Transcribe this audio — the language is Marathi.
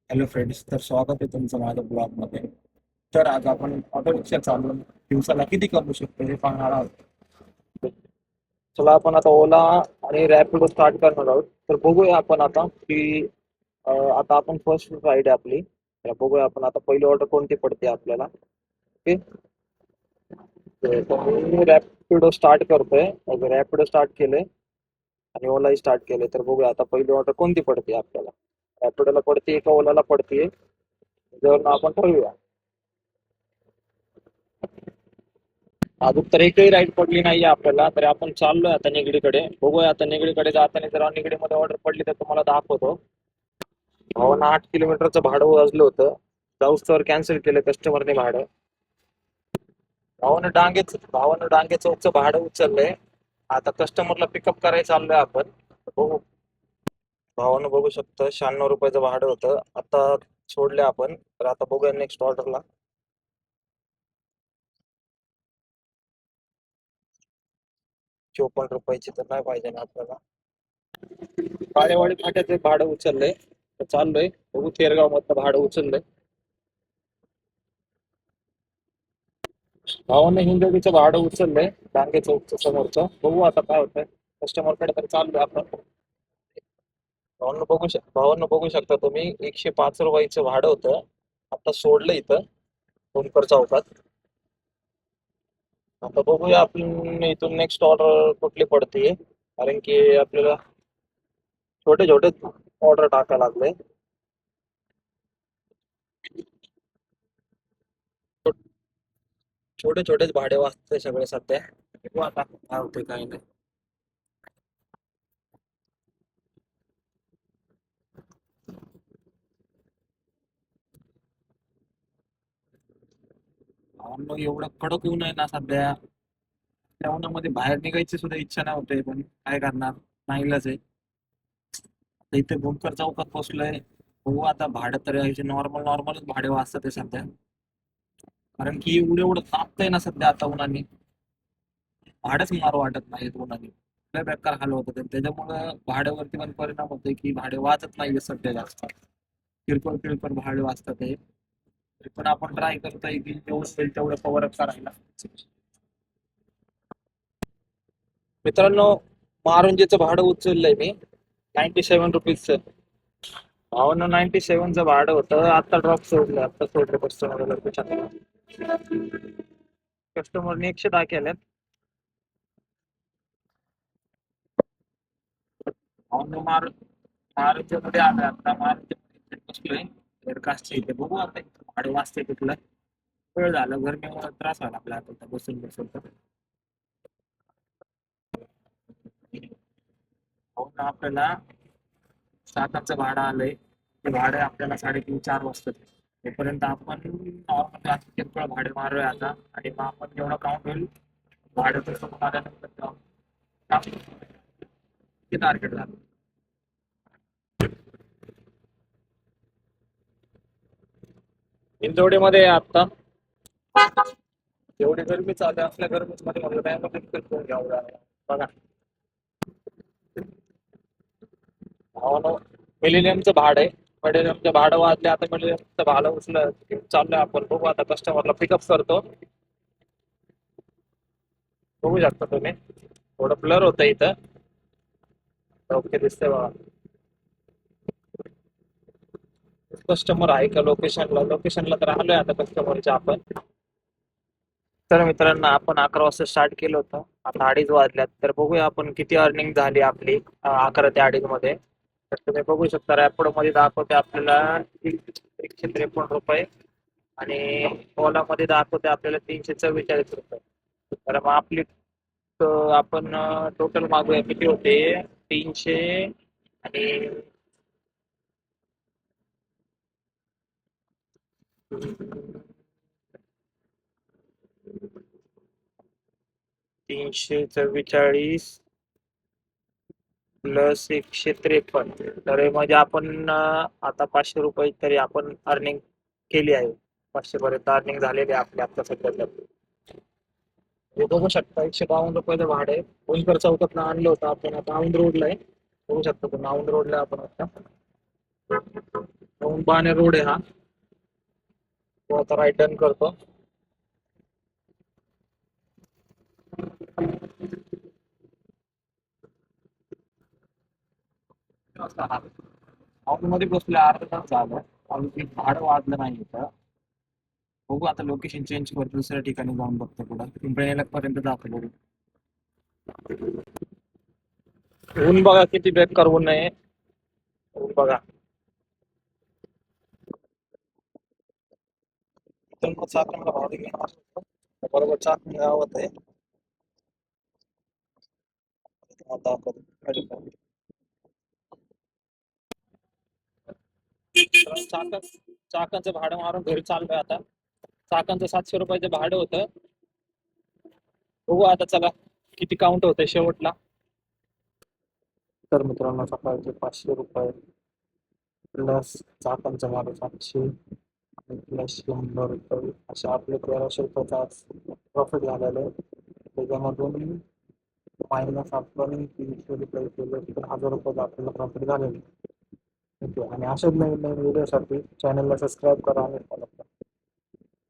हॅलो फ्रेंड्स, तर स्वागत आहे तुमचं माझ्या ब्लॉगमध्ये. तर आज आपण ऑटो रिक्षा चालवून दिवसाला किती कमवू शकतो हे पाहणार आहोत. चला आपण आता ओला आणि रॅपिडो स्टार्ट करणार आहोत. तर बघूया आपण आता की आता आपण फर्स्ट राईड आहे आपली. तर बघूया आपण आता पहिली ऑर्डर कोणती पडते आपल्याला. ओके, तर मी रॅपिडो स्टार्ट करतोय. रॅपिडो स्टार्ट केले आणि ओलाही स्टार्ट केले. तर बघूया आता पहिली ऑर्डर कोणती पडते आपल्याला. रॅपिडोला पडते का ओलाला पडते, जर आपण ठरवूया. अजून तर एकही राईड पडली नाहीये आपल्याला, तरी आपण चाललोय आता निगडीकडे. बघूया आता निगडीकडे जाताना जर निगडीमध्ये ऑर्डर पडली तर तुम्हाला दाखवतो. भावानं 8 किलोमीटरचं भाडं वाजलं होतं. जाऊस तर कॅन्सल केलं कस्टमरने भाडं. भावानं डांगे चौकचं भाडं उचललंय. आता कस्टमरला पिकअप करायला चाललोय आपण. बघू. भावानं बघू शकतं 96 रुपयाचं भाडं होतं. आता सोडले आपण. तर आता बघूया नेक्स्ट ऑर्डरला. 54 रुपयाची तर नाही पाहिजे ना आपल्याला. काळेवाडी फाट्याचे भाडं उचललंय. तर चाललोय. बघू तेरगाव मधलं भाडं उचललंय. भावानं हिंजवडीचं भाडं उचललंय. डांगे चौकचं समोरचं. बघू आता काय होतंय. कस्टमरकडे तर चाललोय आपण. भावांना बघू शकता तुम्ही, 105 रुपयाचं भाडं होतं. आता सोडलं इथं भूमकर चौकात. आता बघूया आपण इथून नेक्स्ट ऑर्डर कुठली पडते, कारण की आपल्याला छोटे छोटे ऑर्डर टाकायला लागले. छोटे छोटेच भाडे वाचते सगळे सध्या. बघू आता काय होते काय नाही. भावांनो, एवढं कडक ऊन आहे ना सध्या. त्या उन्हामध्ये बाहेर निघायची सुद्धा इच्छा नाही होते, पण काय करणार, नाईलाज आहे. आता इथे भूमकर चौकात पोहोचलोय. बघू आता भाडं तर यायचे नॉर्मलच भाडे वाचतात ते सध्या. कारण की एवढं एवढं तापतंय ना सध्या आता उन्हाने. भाडंच मारू वाटत नाही उन्हाने. लय बेकार हाल होतात आणि त्याच्यामुळं भाड्यावरती पण परिणाम होतोय की भाडे वाचत नाही सध्या जास्त. किरकोळ किरकोळ भाडे वाचतात ते. तरी पण आपण ट्राय करतोय की जेवढं होईल तेवढं कव्हर अप करायला. मित्रांनो, मारुंजीचं भाडं उचललंय मी. 97 रुपीजचं. भावानं 97चं भाडं होतं. आता ड्रॉप सोडलं. आता सोडलं कस्टमरला. कस्टमरने 110 केल्यात. भावानं मारुंच्या मध्ये आलोय आता. मारुंच्या मध्ये बसलोय. कास्टच्या इथे बघू आता इथं भाडं वाचतंय तिथलं. वेळ झालं, गरमीमुळे त्रास व्हायला आपला आता बसून बसून तर. हो ना, आपल्याला 7चं भाडं आलंय. ते भाडं आपल्याला 3:30-4 वाजता. तोपर्यंत आपण नॉर्मल किरकोळ भाडे मारूया आता. आणि मग आपण जेवढं काउंट होईल भाडं तसं आल्यानंतर किती टार्गेट झालं. हिंजवडीमध्ये आहे आता. एवढी गरमी चालू आहे, असल्या गरमीमध्ये म्हणलं त्यामध्ये किरकोळ घ्यावं लागलं. बघा, भावानं मिलेनियमचं भाडं आहे. मिलेनियमचं भाडं वाढले. आता मिलेनियमचं भाडं उचलं चाललंय आपण. बघू आता कस्टमरला पिकअप करतो. बघू शकता तुम्ही, थोडं ब्लर होतं इथं. ओके दिसतंय बघा. कस्टमर आहे का लोकेशनला तर आलोय आता कस्टमरच्या आपण. तर मित्रांनो, आपण 11 वाजता स्टार्ट केलं होतं. आता 2:30 वाजल्यात. तर बघूया आपण किती अर्निंग झाली आपली 11 ते 2:30 मध्ये. तर तुम्ही बघू शकता रॅपिडो मध्ये दाखवते आपल्याला 153 रुपये. आणि ओला मध्ये दाखवते आपल्याला 344 रुपये. तर मग आपली आपण टोटल मागूया किती होते. 300 आणि 344 प्लस 153. तर हे म्हणजे आपण आता 500 रुपये तरी आपण अर्निंग केली आहे. 500 पर्यंत अर्निंग झालेली आहे आपली आता सध्या तर. हे बघू शकता 152 रुपयाचं भाडं आहे. बोईसर चौकातनं आणलं होतं आपण. आता औंध रोडला आहे. बघू शकता तुम्ही, औंध रोडला आपण आता. बाणे रोड आहे हा. तो आता राईट टर्न करतो. मध्ये बसले अर्धा तास झालं. अजून काही भाडं वाढलं नाही इथं. बघू आता लोकेशन चेंज करतो, दुसऱ्या ठिकाणी जाऊन बघतो पुढं पिंपळनेर पर्यंत जातो बघू. ऊन बघा किती बेकार ऊन आहे. ऊन बघा. इथून मग चाकणला भाडं घेणार होतो. बरोबर चाकण गावात आहे. आता आपण चाकणचं भाडं मारून घरी चाललोय आता. चाकणचं 700 रुपयाचं भाडं होतं. बघू आता चला किती काउंट होतंय शेवटला. तर मित्रांनो सकाळचे 500 रुपये प्लस चाकणचं भाडं 700 आणि प्लस 100 रुपये असे आपले 1300 रुपयाचा आज प्रॉफिट झालेलं आहे. त्याच्यामधून मायनस आपण 300 रुपये केले तर 1000 रुपये आपल्याला प्रॉफिट झालेलं आहे. ओके, आणि अशाच नवीन नवीन व्हिडिओसाठी चॅनलला सबस्क्राईब करा आणि